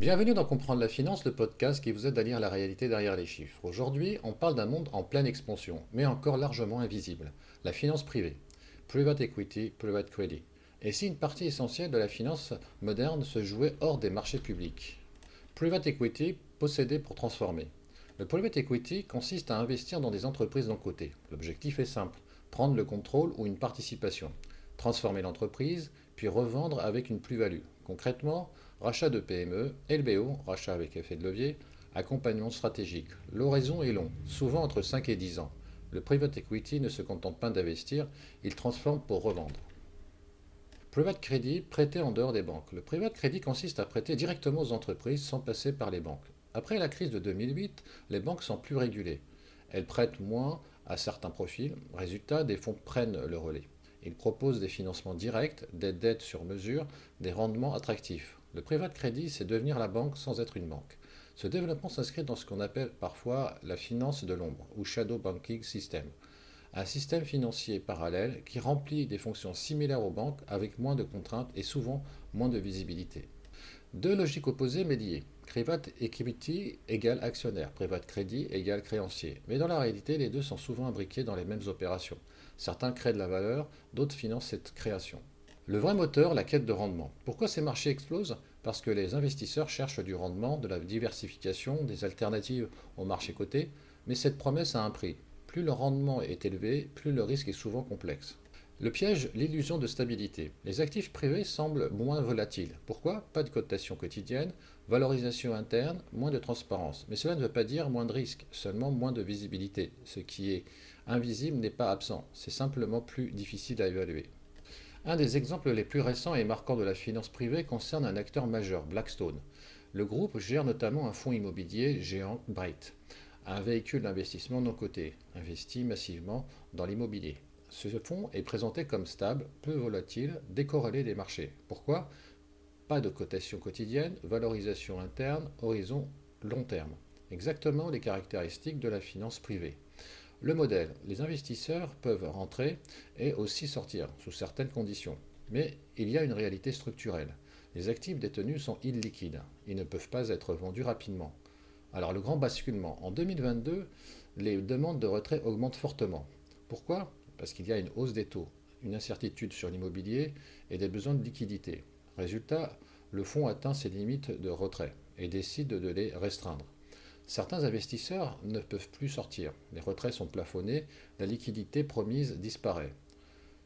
Bienvenue dans Comprendre la finance, le podcast qui vous aide à lire la réalité derrière les chiffres. Aujourd'hui, on parle d'un monde en pleine expansion, mais encore largement invisible, la finance privée. Private equity, private credit. Et si une partie essentielle de la finance moderne se jouait hors des marchés publics? Private equity, posséder pour transformer. Le private equity consiste à investir dans des entreprises d'un côté. L'objectif est simple, prendre le contrôle ou une participation, transformer l'entreprise, puis revendre avec une plus-value. Concrètement, rachat de PME, LBO, rachat avec effet de levier, accompagnement stratégique. L'horizon est long, souvent entre 5 et 10 ans. Le private equity ne se contente pas d'investir, il transforme pour revendre. Private credit, prêter en dehors des banques. Le private credit consiste à prêter directement aux entreprises sans passer par les banques. Après la crise de 2008, les banques sont plus régulées. Elles prêtent moins à certains profils. Résultat, des fonds prennent le relais. Ils proposent des financements directs, des dettes sur mesure, des rendements attractifs. Le private credit, c'est devenir la banque sans être une banque. Ce développement s'inscrit dans ce qu'on appelle parfois la finance de l'ombre ou shadow banking system, un système financier parallèle qui remplit des fonctions similaires aux banques avec moins de contraintes et souvent moins de visibilité. Deux logiques opposées mais liées. Private equity égale actionnaire, private credit égale créancier. Mais dans la réalité, les deux sont souvent imbriqués dans les mêmes opérations. Certains créent de la valeur, d'autres financent cette création. Le vrai moteur, la quête de rendement. Pourquoi ces marchés explosent? Parce que les investisseurs cherchent du rendement, de la diversification, des alternatives au marché coté, mais cette promesse a un prix. Plus le rendement est élevé, plus le risque est souvent complexe. Le piège, l'illusion de stabilité. Les actifs privés semblent moins volatiles. Pourquoi? Pas de cotation quotidienne, valorisation interne, moins de transparence. Mais cela ne veut pas dire moins de risque, seulement moins de visibilité. Ce qui est invisible n'est pas absent, c'est simplement plus difficile à évaluer. Un des exemples les plus récents et marquants de la finance privée concerne un acteur majeur, Blackstone. Le groupe gère notamment un fonds immobilier géant Bright, un véhicule d'investissement non coté, investi massivement dans l'immobilier. Ce fonds est présenté comme stable, peu volatile, décorrélé des marchés. Pourquoi? Pas de cotation quotidienne, valorisation interne, horizon long terme. Exactement les caractéristiques de la finance privée. Le modèle, les investisseurs peuvent rentrer et aussi sortir sous certaines conditions. Mais il y a une réalité structurelle. Les actifs détenus sont illiquides. Ils ne peuvent pas être vendus rapidement. Alors le grand basculement. En 2022, les demandes de retrait augmentent fortement. Pourquoi? Parce qu'il y a une hausse des taux, une incertitude sur l'immobilier et des besoins de liquidité. Résultat, le fonds atteint ses limites de retrait et décide de les restreindre. Certains investisseurs ne peuvent plus sortir, les retraits sont plafonnés, la liquidité promise disparaît.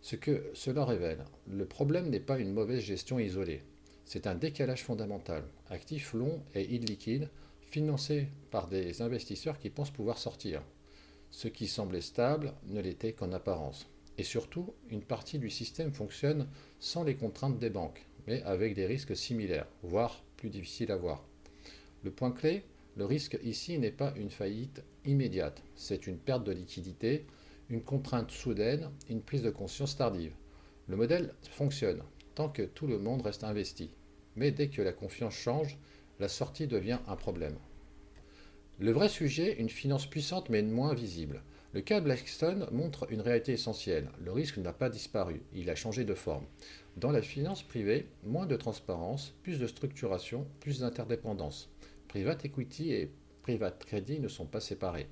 Ce que cela révèle, le problème n'est pas une mauvaise gestion isolée, c'est un décalage fondamental, actif long et illiquide, financé par des investisseurs qui pensent pouvoir sortir. Ce qui semblait stable ne l'était qu'en apparence. Et surtout, une partie du système fonctionne sans les contraintes des banques, mais avec des risques similaires, voire plus difficiles à voir. Le point clé, le risque ici n'est pas une faillite immédiate, c'est une perte de liquidité, une contrainte soudaine, une prise de conscience tardive. Le modèle fonctionne tant que tout le monde reste investi. Mais dès que la confiance change, la sortie devient un problème. Le vrai sujet, une finance puissante mais moins visible. Le cas Blackstone montre une réalité essentielle. Le risque n'a pas disparu, il a changé de forme. Dans la finance privée, moins de transparence, plus de structuration, plus d'interdépendance. Private equity et private credit ne sont pas séparés.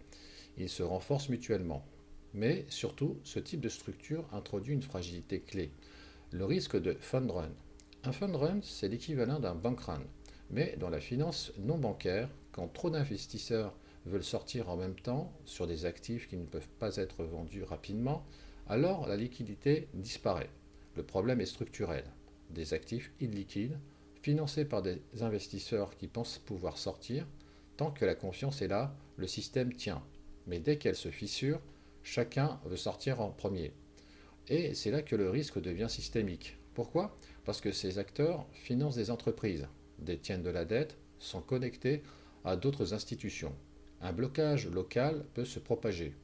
Ils se renforcent mutuellement. Mais surtout, ce type de structure introduit une fragilité clé, le risque de fund run. Un fund run, c'est l'équivalent d'un bank run. Mais dans la finance non bancaire, quand trop d'investisseurs veulent sortir en même temps sur des actifs qui ne peuvent pas être vendus rapidement, alors la liquidité disparaît. Le problème est structurel. Des actifs illiquides, financés par des investisseurs qui pensent pouvoir sortir, tant que la confiance est là, le système tient. Mais dès qu'elle se fissure, chacun veut sortir en premier. Et c'est là que le risque devient systémique. Pourquoi? Parce que ces acteurs financent des entreprises, détiennent de la dette, sont connectés à d'autres institutions. Un blocage local peut se propager.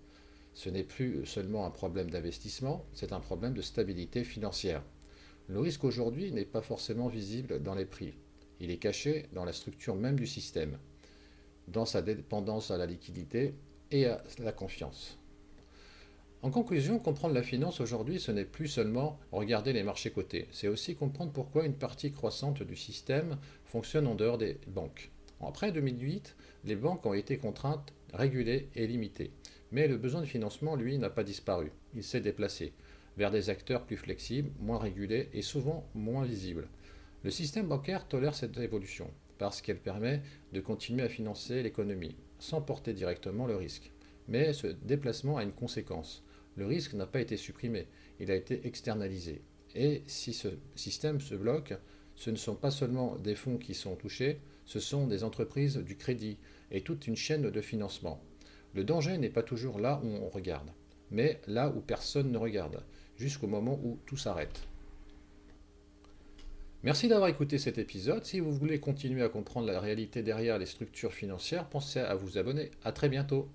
Ce n'est plus seulement un problème d'investissement, c'est un problème de stabilité financière. Le risque aujourd'hui n'est pas forcément visible dans les prix. Il est caché dans la structure même du système, dans sa dépendance à la liquidité et à la confiance. En conclusion, comprendre la finance aujourd'hui, ce n'est plus seulement regarder les marchés cotés, c'est aussi comprendre pourquoi une partie croissante du système fonctionne en dehors des banques. Après 2008, les banques ont été contraintes, régulées et limitées. Mais le besoin de financement, lui, n'a pas disparu. Il s'est déplacé vers des acteurs plus flexibles, moins régulés et souvent moins visibles. Le système bancaire tolère cette évolution parce qu'elle permet de continuer à financer l'économie sans porter directement le risque. Mais ce déplacement a une conséquence. Le risque n'a pas été supprimé, il a été externalisé. Et si ce système se bloque, ce ne sont pas seulement des fonds qui sont touchés, ce sont des entreprises du crédit et toute une chaîne de financement. Le danger n'est pas toujours là où on regarde, mais là où personne ne regarde, jusqu'au moment où tout s'arrête. Merci d'avoir écouté cet épisode. Si vous voulez continuer à comprendre la réalité derrière les structures financières, pensez à vous abonner. À très bientôt.